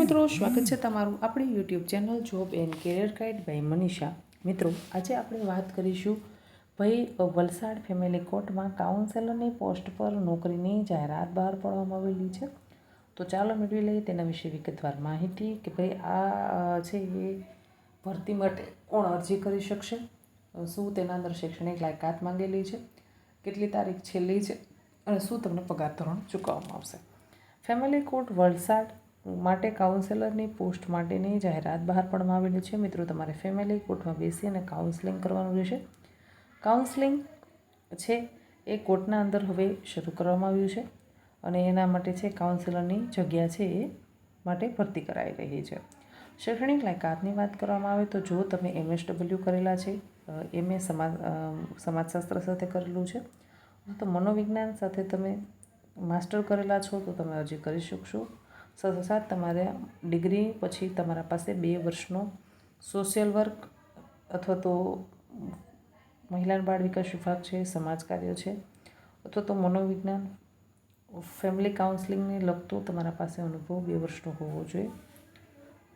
મિત્રો, સ્વાગત છે તમારું આપણી YouTube channel job and career guide by Manisha. મિત્રો, આજે આપણે વાત કરીશું ભાઈ વલસાડ ફેમિલી કોર્ટમાં કાઉન્સેલરની પોસ્ટ પર નોકરીની જાહેરાત બહાર પાડવામાં આવેલી છે. તો ચાલો મેળવી લઈએ તેના વિશે વિગતવાર માહિતી કે ભાઈ આ છે એ ભરતી માટે કોણ અરજી કરી શકશે, શું તેના અંદર શૈક્ષણિક લાયકાત માંગેલી છે, કેટલી તારીખ છેલ્લી છે અને શું તમને પગાર ધોરણ ચૂકવવામાં આવશે. ફેમિલી કોર્ટ વલસાડ માટે કાઉન્સેલરની પોસ્ટ માટેની જાહેરાત બહાર પાડવામાં આવેલી છે. મિત્રો, તમારે ફેમિલી કોર્ટમાં બેસી અને કાઉન્સેલિંગ કરવાનું રહેશે. કાઉન્સેલિંગ છે એ કોર્ટના અંદર હવે શરૂ કરવામાં આવ્યું છે અને એના માટે છે કાઉન્સેલરની જગ્યા છે એ માટે ભરતી કરાઈ રહી છે. શૈક્ષણિક લાયકાતની વાત કરવામાં આવે તો જો તમે MSW કરેલા છે, MA સમાજશાસ્ત્ર સાથે કરેલું છે, તો મનોવિજ્ઞાન સાથે તમે માસ્ટર કરેલા છો તો તમે અરજી કરી શકશો. સાથોસાથ તમારે ડિગ્રી પછી તમારા પાસે 2 વર્ષનો સોશિયલ વર્ક અથવા તો મહિલા અને બાળ વિકાસ વિભાગ છે, સમાજ કાર્ય છે અથવા તો મનોવિજ્ઞાન, ફેમિલી કાઉન્સેલિંગને લગતું તમારા પાસે અનુભવ 2 વર્ષનો હોવો જોઈએ.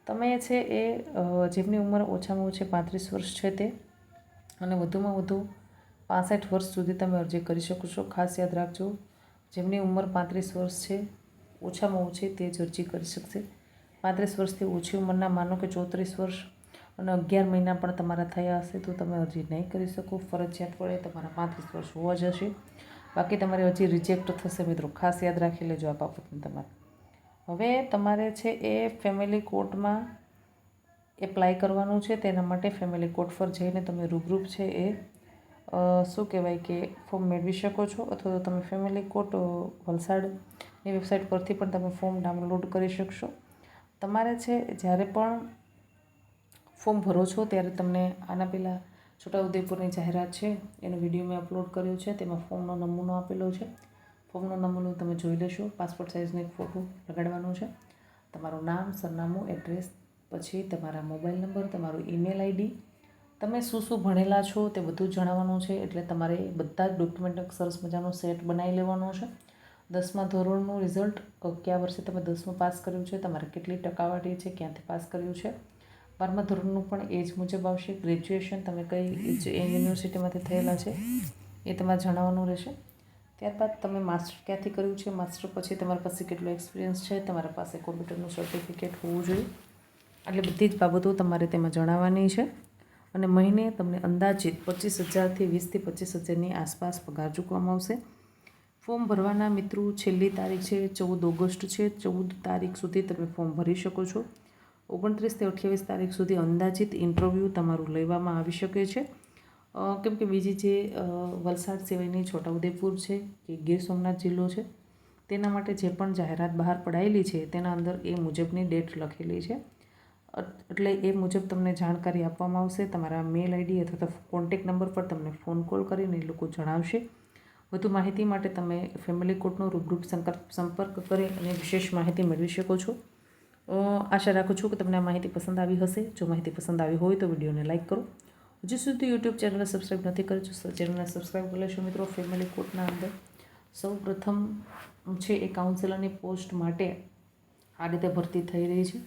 તમે છે એ જેમની ઉંમર ઓછામાં ઓછી 35 વર્ષ છે તે અને વધુમાં વધુ 65 વર્ષ સુધી તમે અરજી કરી શકો છો. ખાસ યાદ રાખજો, જેમની ઉંમર 35 વર્ષ છે ઓછામાં ઓછી તે જ અરજી કરી શકશે. 35 વર્ષથી ઓછી ઉંમરના માનો કે 34 વર્ષ અને 11 મહિના પણ તમારા થયા હશે તો તમે અરજી નહીં કરી શકો. ફરજિયાત પડે તમારા 35 વર્ષ હોવા જશે, બાકી તમારી અરજી રિજેક્ટ થશે. મિત્રો, ખાસ યાદ રાખી લેજો આ બાબતને તમારે. હવે તમારે છે એ ફેમિલી કોર્ટમાં એપ્લાય કરવાનું છે. તેના માટે ફેમિલી કોર્ટ પર જઈને તમે રૂબરૂપ છે એ શું કહેવાય કે ફોર્મ મેળવી શકો છો અથવા તો તમે ફેમિલી કોર્ટ વલસાડની વેબસાઇટ પરથી પણ તમે ફોર્મ ડાઉનલોડ કરી શકશો. તમારે છે જ્યારે પણ ફોર્મ ભરો છો ત્યારે તમને આના પહેલાં છોટાઉદેપુરની જાહેરાત છે એનો વિડીયો મેં અપલોડ કર્યો છે, તેમાં ફોર્મનો નમૂનો આપેલો છે. ફોર્મનો નમૂનો તમે જોઈ લેશો. પાસપોર્ટ સાઇઝનો એક ફોટો લગાડવાનો છે, તમારું નામ, સરનામું, એડ્રેસ, પછી તમારા મોબાઈલ નંબર, તમારું ઈમેલ આઈડી, તમે શું શું ભણેલા છો તે બધું જણાવવાનું છે. એટલે તમારે બધા જ ડોક્યુમેન્ટ સરસ મજાનો સેટ બનાવી લેવાનો છે. 10મા ધોરણનું રિઝલ્ટ, કયા વર્ષે તમે 10મું પાસ કર્યું છે, તમારે કેટલી ટકાવારી છે, ક્યાંથી પાસ કર્યું છે. 12મા ધોરણનું પણ એ જ મુજબ આવશે. ગ્રેજ્યુએશન તમે કઈ યુનિવર્સિટીમાંથી થયેલા છે એ તમારે જણાવવાનું રહેશે. ત્યારબાદ તમે માસ્ટર ક્યાંથી કર્યું છે, માસ્ટર પછી તમારી પાસે કેટલો એક્સપિરિયન્સ છે, તમારા પાસે કોમ્પ્યુટરનું સર્ટિફિકેટ હોવું જોઈએ. એટલે બધી જ બાબતો તમારે તેમાં જણાવવાની છે. અને મહિને તમને અંદાજિત 25,000થી 20,000થી 25,000ની આસપાસ પગાર ચૂકવવામાં આવશે. ફોર્મ ભરવાના મિત્રો છેલ્લી તારીખ છે 14 ઓગસ્ટ છે. 14 તારીખ સુધી તમે ફોર્મ ભરી શકો છો. 29થી 28 તારીખ સુધી અંદાજિત ઇન્ટરવ્યૂ તમારું લેવામાં આવી શકે છે. કેમ કે બીજી જે વલસાડ સિવાયની છોટાઉદેપુર છે કે ગીર સોમનાથ જિલ્લો છે તેના માટે જે પણ જાહેરાત બહાર પડાયેલી છે તેના અંદર એ મુજબની ડેટ લખેલી છે. એટલે એ મુજબ તમને જાણકારી આપવામાં આવશે. તમારા મેલ આઈડી અથવા તો કોન્ટેક નંબર પર તમને ફોન કોલ કરીને એ લોકો જણાવશે. વધુ માહિતી માટે તમે ફેમિલી કોર્ટનો રૂબરૂ સંપર્ક કરી અને વિશેષ માહિતી મેળવી શકો છો. આશા રાખું છું કે તમને આ માહિતી પસંદ આવી હશે. જો માહિતી પસંદ આવી હોય તો વિડીયોને લાઇક કરો. હજુ સુધી યુટ્યુબ ચેનલને સબસ્ક્રાઈબ નથી કરી તો ચેનલને સબસ્ક્રાઈબ કરી લેશો. મિત્રો, ફેમિલી કોર્ટના અંદર સૌ પ્રથમ છે એ કાઉન્સેલરની પોસ્ટ માટે આ રીતે ભરતી થઈ રહી છે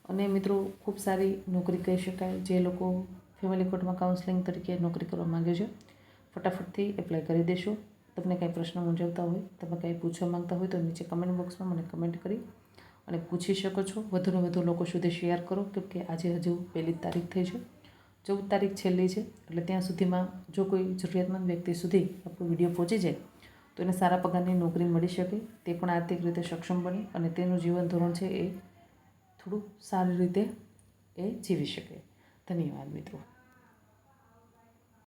અને મિત્રો ખૂબ સારી નોકરી કહી શકાય. જે લોકો ફેમિલી કોર્ટમાં કાઉન્સેલિંગ તરીકે નોકરી કરવા માગે છે ફટાફટથી એપ્લાય કરી દેશો. તમને કંઈ પ્રશ્ન મૂંઝવતા હોય, તમે કંઈ પૂછવા માંગતા હોય તો નીચે કમેન્ટ બોક્સમાં મને કમેન્ટ કરી અને પૂછી શકો છો. વધુને વધુ લોકો સુધી શેર કરો, કેમકે આજે હજુ 1 તારીખ થઈ છે, 14 તારીખ છેલ્લી છે. એટલે ત્યાં સુધીમાં જો કોઈ જરૂરિયાતમંદ વ્યક્તિ સુધી આપણો વિડીયો પહોંચી જાય તો એને સારા પગારની નોકરી મળી શકે, તે પણ આર્થિક રીતે સક્ષમ બને અને તેનું જીવન ધોરણ છે એ થોડું સારી રીતે એ જીવી શકે. ધન્યવાદ મિત્રો.